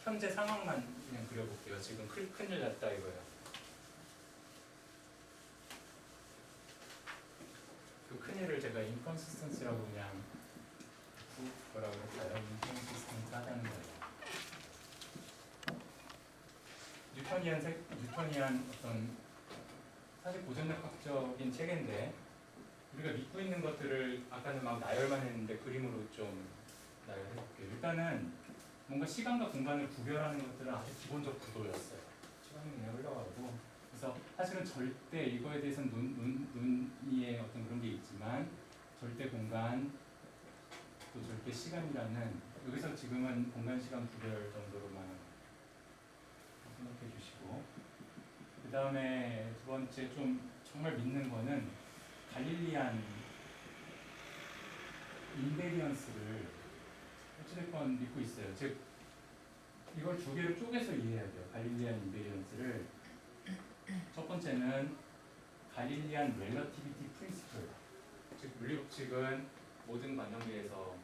현재 상황만 그냥 그려볼게요. 지금 큰일 났다 이거예요. 그 큰일을 제가 inconsistency라고 그냥 뭐라고 할까요? inconsistent 하다는 거예요. 뉴턴이한 어떤 사실 고전력학적인 책인데 우리가 믿고 있는 것들을 아까는 막 나열만 했는데 그림으로 좀 나열해볼게요. 일단은 뭔가 시간과 공간을 구별하는 것들은 아주 기본적 구도였어요. 시간이 그냥 흘러가고 그래서 사실은 절대 이거에 대해서는 논의의 어떤 그런 게 있지만 절대 공간 또 절대 시간이라는 여기서 지금은 공간 시간 구별 정도로만 생각해 주시고 그 다음에 두 번째 좀 정말 믿는 거는 갈릴리안 인베리언스를 어찌됐건 믿고 있어요. 즉 이걸 두 개를 쪼개서 이해해야 돼요. 갈릴리안 인베리언스를 첫 번째는 갈릴리안 렐러티비티 프린시플 즉 물리법칙은 모든 관성계에서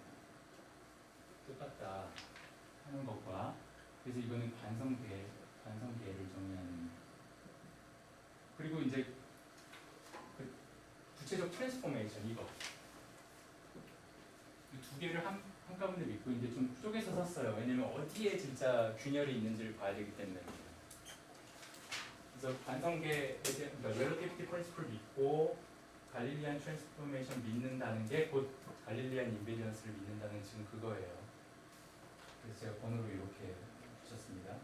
똑같다 하는 것과 그래서 이거는 관성계를 정의하는 그리고 이제 그 구체적 트랜스포메이션 이거 이 두 개를 한가운데 믿고 이제 좀 쪼개서 썼어요. 왜냐면 어디에 진짜 균열이 있는지를 봐야 되기 때문에 그래서 관성계에 대한 그러니까 렐러티비티 프린시플 믿고 갈릴리안 트랜스포메이션 믿는다는 게 곧 갈릴리안 인베리언스를 믿는다는 지금 그거예요. 그래서 제가 번호로 이렇게 주셨습니다.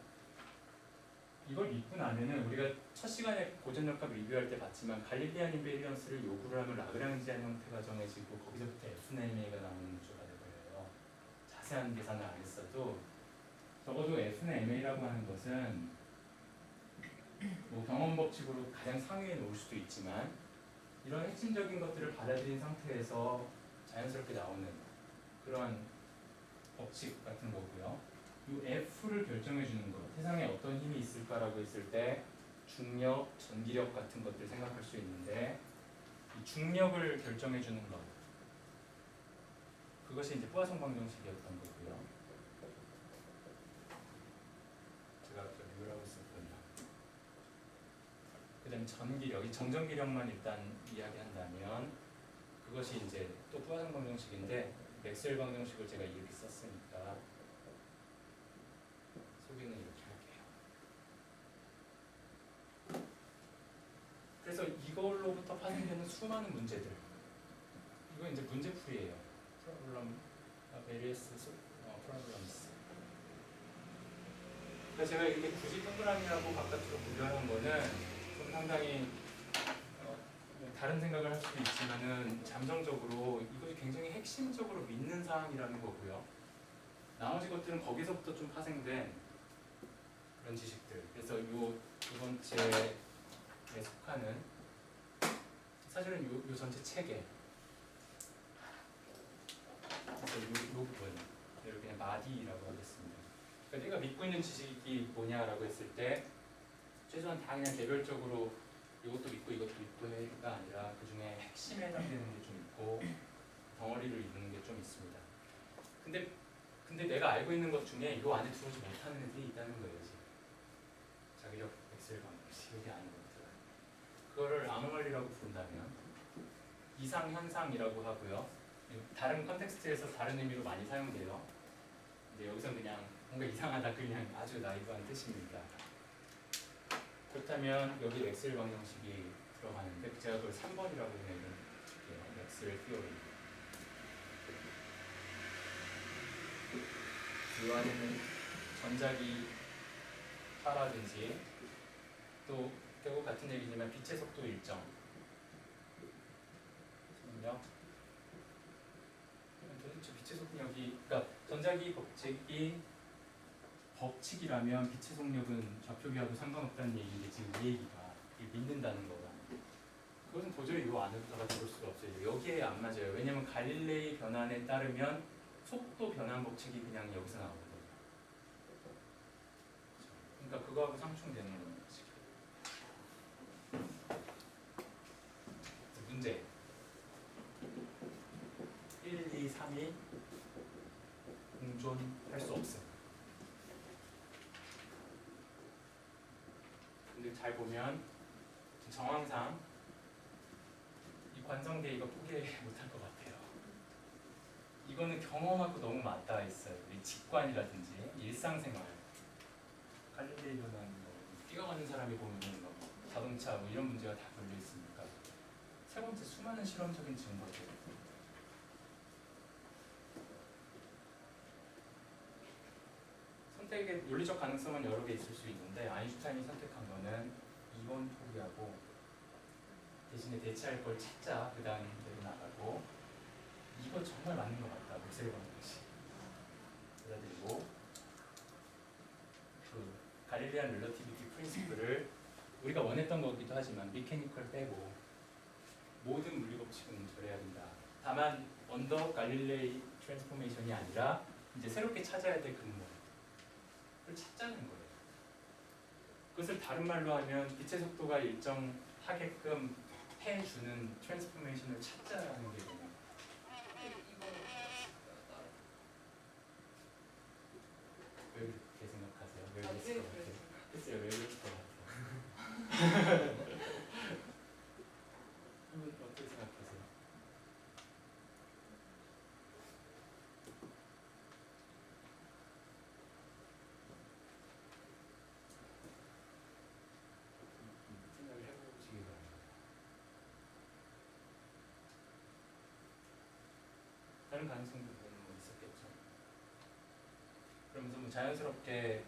이걸 믿고 나면은 우리가 첫 시간에 고전역학 리뷰할 때 봤지만 갈릴리안 인베리언스를 요구를 하면 라그랑지안 형태가 정해지고 거기서부터 F는 MA가 나오는 구조가 되고요. 자세한 계산을 안 했어도 적어도 F는 MA라고 하는 것은 뭐 경험 법칙으로 가장 상위에 놓을 수도 있지만 이런 핵심적인 것들을 받아들인 상태에서 자연스럽게 나오는 그런 법칙 같은 거고요. 이 F를 결정해 주는 것, 세상에 어떤 힘이 있을까라고 했을 때 중력, 전기력 같은 것들 생각할 수 있는데 이 중력을 결정해 주는 것 그것이 이제 뿌아송 방정식이었던 거고요. 제가 아까 리뷰를 하고 있었군요. 그 다음에 전기력, 이 정전기력만 일단 이야기한다면 그것이 이제 또 뿌아송 방정식인데 맥스웰 방정식을 제가 이렇게 썼으니까 소개는 이렇게 할게요. 그래서 이걸로부터 파생되는 수많은 문제들 이건 이제 문제풀이에요. 프로블럼, various problems. 그러니까 제가 이렇게 굳이 동그라미하고 바깥으로 구별한 거는 좀 상당히 다른 생각을 할 수도 있지만은 잠정적으로 이것이 굉장히 핵심적으로 믿는 사항이라는 거고요. 나머지 것들은 거기서부터 좀 파생된 그런 지식들. 그래서 요 두 번째에 속하는 사실은 요 전체 체계. 그래서 요 부분을 그냥 마디라고 하겠습니다. 그러니까 내가 믿고 있는 지식이 뭐냐라고 했을 때 최소한 다 그냥 개별적으로 이것도 믿고 이것도 믿고가 아니라 그 중에 핵심에 해당되는 게 좀 있고 덩어리를 이루는 게 좀 있습니다. 근데 내가 알고 있는 것 중에 이 안에 들어오지 못하는 애들이 있다는 거예요. 지금. 자기력 엑셀 방식 여기 안에 것들. 그거를 아노멀리라고 부른다면 이상현상이라고 하고요. 다른 컨텍스트에서 다른 의미로 많이 사용돼요. 근데 여기서 그냥 뭔가 이상하다 그냥 아주 나이브한 뜻입니다. 그렇다면 여기 엑셀 방정식이 들어가는데 제가 그걸 3번이라고 그냥 엑셀 티오리. 이 안에는 전자기 파라든지 또 결국 같은 얘기지만 빛의 속도 일정 속력 도대체 빛의 속력이 그러니까 전자기 법칙이라면 빛의 속력은 좌표기하고 상관없다는 얘기인데 지금 이 얘기가 믿는다는 거가 그것은 도저히 이 안에다가 들어올 수가 없어요. 여기에 안 맞아요. 왜냐하면 갈릴레이 변환에 따르면 속도 변환 법칙이 그냥 여기서 나오거든요. 그러니까 그거하고 상충되는 거지. 문제 1, 2, 3이 공존할 수 없음. 잘 보면 정황상 이 관성대 이거 포기 못할 것 같아요. 이거는 경험하고 너무 맞닿아 있어요. 이 직관이라든지 일상생활. 갈릴레이 변환 뭐 뛰어가는 사람이 보면은 뭐 자동차 뭐 이런 문제가 다 걸려 있으니까. 세 번째 수많은 실험적인 증거들. 선택의 논리적 가능성은 여러 개 있을 수 있는데 아인슈타인이 선택한 거는 2번 포기하고 대신에 대체할 걸 찾자 그 다음 대로 나가고 이거 정말 맞는 것 같다 묵셀 보는 것이 받아들이고 그 갈릴리안 릴러티비티 프린시플을 우리가 원했던 거기도 하지만 미케니컬 빼고 모든 물리 법칙은 절해야 된다. 다만 언더 갈릴레이 트랜스포메이션이 아니라 이제 새롭게 찾아야 될 근본을 찾자는 거예요. 그것을 다른 말로 하면 빛의 속도가 일정하게끔 해주는 트랜스포메이션을 찾자라는 게 되는 왜 그렇게 생각하세요? 왜 그랬을 것 같아요? 글쎄요, 왜 그랬을 것 같아요? 어떻게 생각하세요? 생각을 해보시기 바랍니다. 다른 가능성도 뭐 있었겠죠. 그러면서 뭐 자연스럽게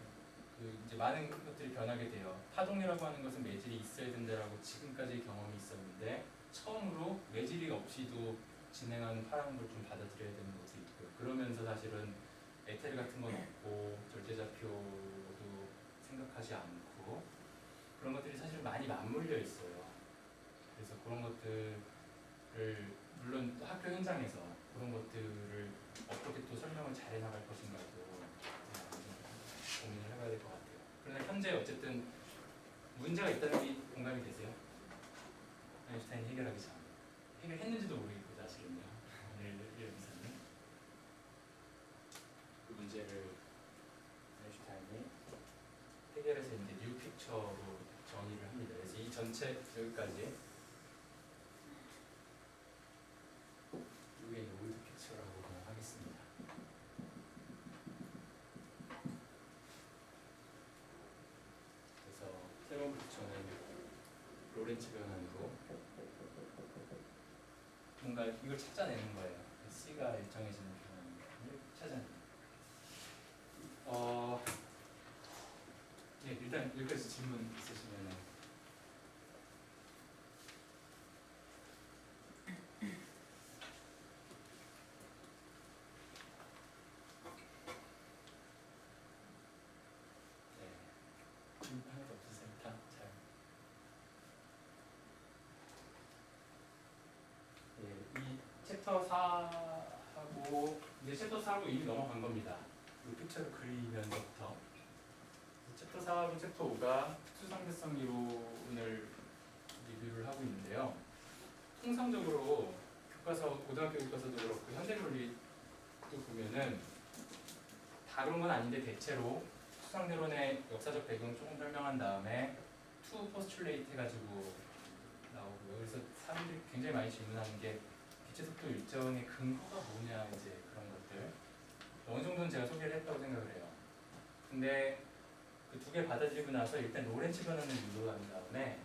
그 이제 많은 것들이 변하게 돼요. 파동이라고 하는 것은 매질이 있어야 된다라고 지금까지 경험이 있었는데 처음으로 매질이 없이도 진행하는 파라는 걸 좀 받아들여야 되는 것도 있고요. 그러면서 사실은 에테르 같은 건 없고 절대좌표도 생각하지 않고 그런 것들이 사실 많이 맞물려 있어요. 그래서 그런 것들을 물론 학교 현장에서 그런 것들을 어떻게 또 설명을 잘 해나갈 것인가도 고민을 해봐야 될 것 같아요. 그러나 현재 어쨌든 문제가 있다는 게 공감이 되세요? 아인슈타인이 해결하기 전 해결했는지도 모르겠고 사실은요. 이사님 그 문제를 아인슈타인이 해결해서 이제 뉴 픽처로 정의를 합니다. 그래서 이 전체 여기까지 이게 올드 픽처라고 하겠습니다. 그래서 새로운 픽처는 로렌츠 변환으로 뭔가 이걸 찾아내는 거예요. C가 일정해지는 변환을 찾아내는. 네, 일단 여기까지 질문 있으시면은. 네, 질문 하나도 없으세요? 다 잘. 네, 이 챕터 4하고 이제 챕터 4하고 이미 넘어간 겁니다. 이 픽처를 그리면서부터 챕터 4하고 챕터 5가 특수상대성 이론을 리뷰를 하고 있는데요. 통상적으로 교과서, 고등학교 교과서도 그렇고 현대논리도 보면은 다른 건 아닌데 대체로 수상대론의 역사적 배경을 조금 설명한 다음에 투 포스출레이트 해가지고 나오고요. 그래서 사람들이 굉장히 많이 질문하는 게 빛의 속도 일정의 근거가 뭐냐 이제 그런 것들 어느 정도는 제가 소개를 했다고 생각을 해요. 근데 그 두 개 받아들이고 나서 일단 로렌츠 변환을 유도한 다음에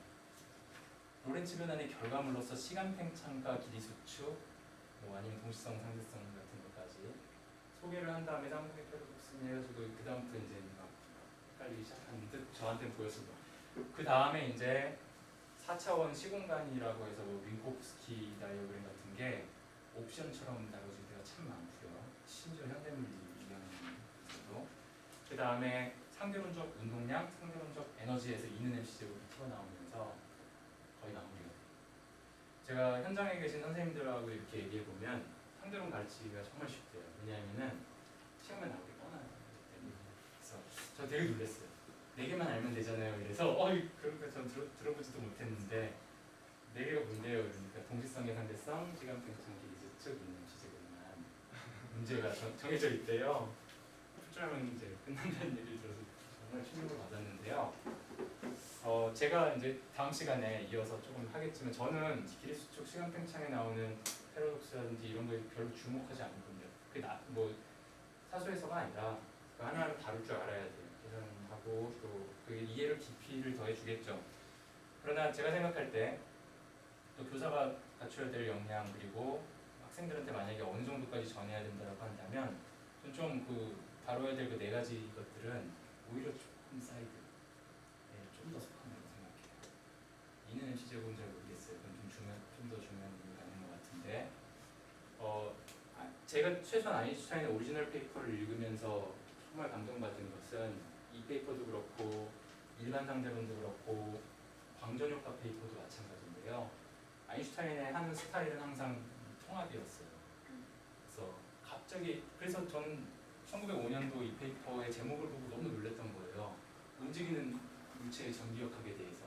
로렌츠 변환의 결과물로서 시간 팽창과 길이 수축 뭐 아니면 동시성, 상대성 같은 것까지 소개를 한 다음에 상대 패러독스 해가지고 그 다음부터 이제 막 헷갈리기 시작한 듯 저한테는 보였습니다. 그 다음에 이제 4차원 시공간이라고 해서 뭐 윈코프스키 다이어그램 같은 게 옵션처럼 다뤄질 때가 참 많고요. 심지어 현대물리 이론에서도 그 다음에 상대론적 운동량, 상대론적 에너지에서 있는 MC 제곱이 튀어나오면서 거의 마무리가 돼요. 제가 현장에 계신 선생님들하고 이렇게 얘기해 보면 상대론 가르치기가 정말 쉽대요. 왜냐하면은 시험에 나오기 뻔하기 때문에. 그래서 저 되게 놀랐어요. 4개만 알면 되잖아요. 그래서 그러니까 전 들어보지도 못했는데 4개가 뭔데요? 그러니까 동시성의 상대성, 시간 팽창, 길이 수축 있는 지제곱만 문제가 정해져 있대요. 풀 줄 알면 이제 끝난다는 얘기를 들어서 정말 충격을 받았는데요. 제가 이제 다음 시간에 이어서 조금 하겠지만 저는 기리수 쪽 시간 팽창에 나오는 패러독스라든지 이런 거에 별로 주목하지 않거든요. 그뭐 사소해서가 아니라 그 하나하나 다룰 줄 알아야 돼요. 계산하고 또 그 이해를 깊이를 더해주겠죠. 그러나 제가 생각할 때 또 교사가 갖춰야 될 역량 그리고 학생들한테 만약에 어느 정도까지 전해야 된다고 한다면 좀 그 다뤄야 될 그 네 가지 것들은 오히려 조금 사이드, 좀 더 속한다고 생각해요. 이는 시제고는 잘 모르겠어요. 그건 좀 더 중요한 이유가 있는 것 같은데, 제가 최소한 아인슈타인의 오리지널 페이퍼를 읽으면서 정말 감동받은 것은 이 페이퍼도 그렇고 일반 상대론도 그렇고 광전효과 페이퍼도 마찬가지인데요. 아인슈타인의 하는 스타일은 항상 통합이었어요. 그래서 저는 1905년도 이 페이퍼의 제목을 보고 너무 놀랐던 거예요. 움직이는 물체의 전기역학에 대해서.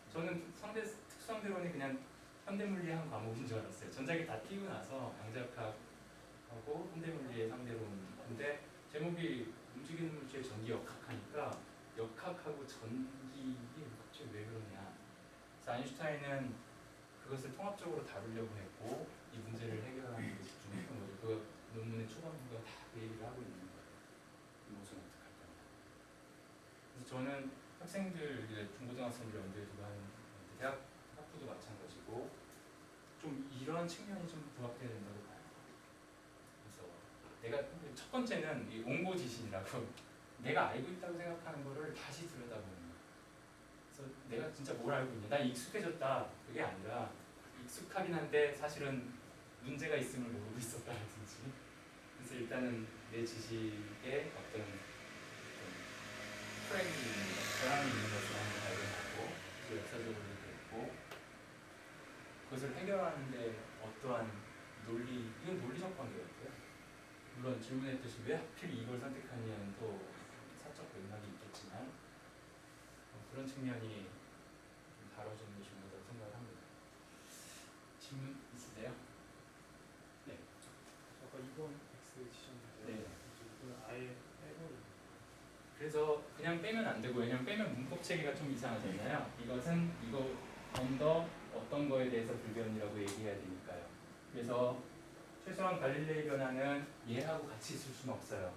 저는 특수상대론이 그냥 현대물리의 한 과목인 줄 알았어요. 전자기 다 띄고 나서 양자역학하고 현대물리의 상대론인데 제목이 움직이는 물체의 전기역학하니까 역학하고 전기이 갑자기 왜 그러냐. 그래서 아인슈타인은 그것을 통합적으로 다루려고 했고 이 문제를 해결하는 데 집중했던 거죠. 그 논문의 초반부가 다 그 얘기를 하고 있는 거예요. 이 모습은 어떡할 거냐. 그래서 저는 학생들, 중고등학생들 연구에 두고 하는 대학 학부도 마찬가지고 좀 이런 측면이 좀 부각돼야 된다고 봐요. 그래서 내가 첫 번째는 이 옹고지신이라고 내가 알고 있다고 생각하는 거를 다시 들여다보는 거예요. 그래서 내가 진짜 뭘 알고 있냐, 나 익숙해졌다, 그게 아니라 익숙하긴 한데 사실은 문제가 있음을 모르고 있었다든지. 그래서 일단은 내 지식에 어떤 트랙이 있는 것, 결함이 있는 것을 한번 발견하고 그 역사적으로도 그랬고 그것을 해결하는데 어떠한 이건 논리적 관계 같아요. 물론 질문했듯이 왜 하필 이걸 선택하느냐는 또 사적 맥락이 있겠지만 그런 측면이 좀 다뤄지는 것이 중요하다고 생각을 합니다. 질문 있으세요? 네. 아까 2번 X 지셨는데 네. 이거는 아예 빼버리는. 그래서 그냥 빼면 안 되고, 왜냐면 빼면 문법 체계가 좀 이상하잖아요. 이것은 이거 언더 어떤 거에 대해서 불변이라고 얘기해야 되니까요. 그래서 최소한 갈릴레이 변화는 얘하고 같이 있을 수는 없어요.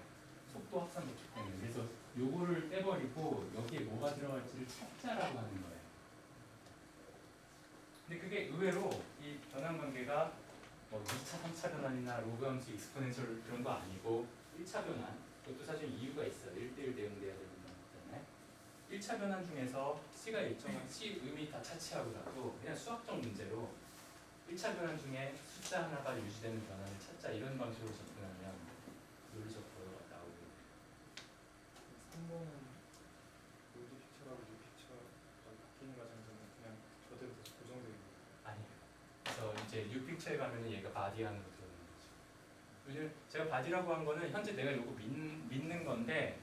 속도 확산됐기 때문에. 그래서 요거를 빼버리고 여기에 뭐가 들어갈지를 찾자라고 하는 거예요. 근데 그게 의외로 이 변환 관계가 뭐 2차, 3차 변환이나 로그 함수 익스포넨셜 그런 거 아니고 1차 변환, 그것도 사실 이유가 있어요. 1대1 대응돼야 되는 거잖아요. 1차 변환 중에서 C가 일정한 C 의미 다 차치하고라도 그냥 수학적 문제로 1차 변환 중에 숫자 하나가 유지되는 변환을 찾자 이런 방식으로 접근하면 논리적 보여가 나오고 3번은 로드 픽처라고 리 픽처가 바뀌는 과정에서는 그냥 저대로 고정되어 있는 거예요. 아니에요. 그래서 이제 뉴 픽처에 가면은 얘가 바디 안으로 들어오는 거죠. 왜냐면 제가 바디라고 한 거는 현재 내가 요거 믿는 건데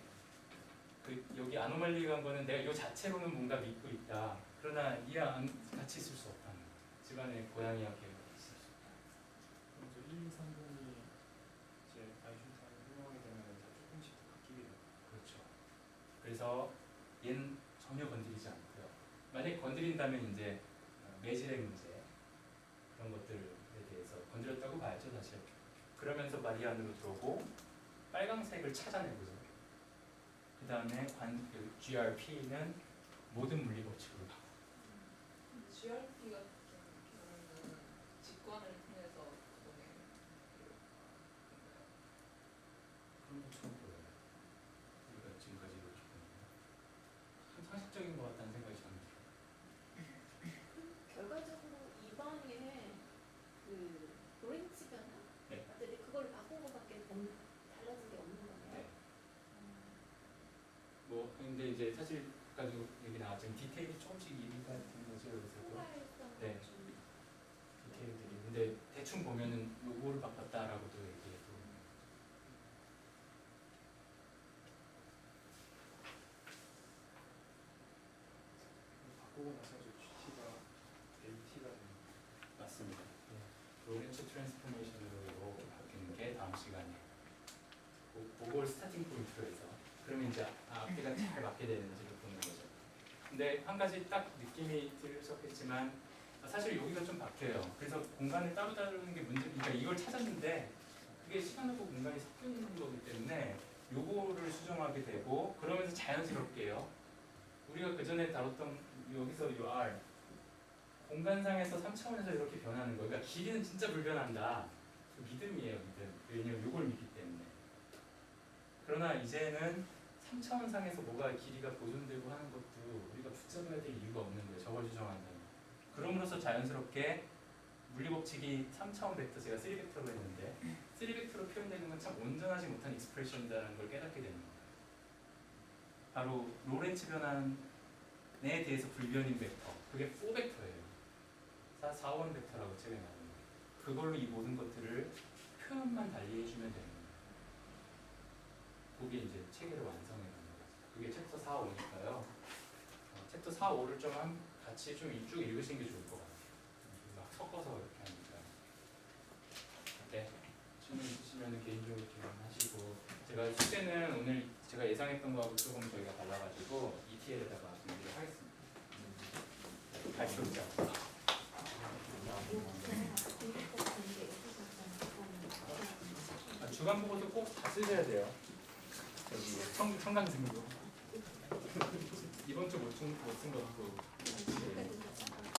그 여기 아노말리 간 거는 내가 요 자체로는 뭔가 믿고 있다. 그러나 이랑 같이 있을 수 없다는 거죠. 집안에 고양이와 개가 있을 수 없다. 그래서 1, 2, 3번이 이제 아인슈타인 설명하게 되면 다 조금씩 바뀌게 돼요. 그렇죠. 그래서 얘는 전혀 건드리지 않고요. 만약 건드린다면 이제 매질의 문제 그런 것들에 대해서 건드렸다고 봐야죠, 사실. 그러면서 마리안으로 들어오고 빨강색을 찾아내고요. 그 다음에 GRP는 모든 물리 법칙으로 가고. GRP 같은 경우는 직관을 통해서 그동에 그런 거 처음 보여요. 우리가 지금까지 이루어진 참 상식적인 것 같다는 생각이 저는 들어요. 결과적으로 2번에 그 로렌츠 변화? 네. 근데 그걸 바꾼 것밖에 달라진 게 없는 거네요. 네. 뭐 근데 이제 사실 가지고 얘기 나왔지만 디테일이 조금씩 이해가 되는 거죠, 여기서도. 통과했던 네. 좀 디테일들이. 근데 대충 보면은 요거를 바꿨다라고도 얘기해도. 바꾸고 나서 이제 GT가 AT가 되는 거예요. 맞습니다. 로렌츠 트랜스포메이션으로 이렇게 바뀌는 게 다음 시간에 그걸 스타팅 포인트로 해서 그러면 이제 앞뒤가 잘 맞게 되는지를 보는 거죠. 근데 한 가지 딱 느낌이 들으셨겠지만 사실 여기가 좀 바뀌어요. 그래서 공간을 따로 다루는 게 문제. 그러니까 이걸 찾았는데 그게 시간하고 공간이 섞여 있는 거기 때문에 요거를 수정하게 되고 그러면서 자연스럽게요. 우리가 그 전에 다뤘던 여기서 요 R 공간상에서 3차원에서 이렇게 변하는 거. 그러니까 길이는 진짜 불변한다. 그 믿음이에요, 믿음. 왜냐면 요걸 믿기 때문에. 그러나 이제는 3차원상에서 뭐가 길이가 보존되고 하는 것도 우리가 붙잡아야 될 이유가 없는 거예요. 저걸 수정한다면. 그럼으로써 자연스럽게 물리법칙이 3차원 벡터, 제가 3벡터로 했는데 3벡터로 표현되는 건 참 온전하지 못한 익스프레션이라는 걸 깨닫게 되는 거예요. 바로 로렌츠 변환에 대해서 불변인 벡터, 그게 4벡터예요. 4원 벡터라고 책에 나옵니다. 그걸로 이 모든 것들을 표현만 달리 해주면 되는 거예요. 그게 이제 체계를 완성해 가는 거죠. 그게 챕터 4, 5니까요. 챕터 4, 5를 좀 같이 좀 쭉 읽으시는 게 좋을 것 같아요. 막 섞어서 이렇게 하니까. 네. 질문 있으시면 개인적으로 질문하시고, 제가 숙제는 오늘 제가 예상했던 거하고 조금 저희가 달라가지고 ETL에다가 준비를 하겠습니다. 발표자. 주간 보고서 꼭 다 쓰셔야 돼요. 저기 청강 등도 이번 주 못 쓴 것도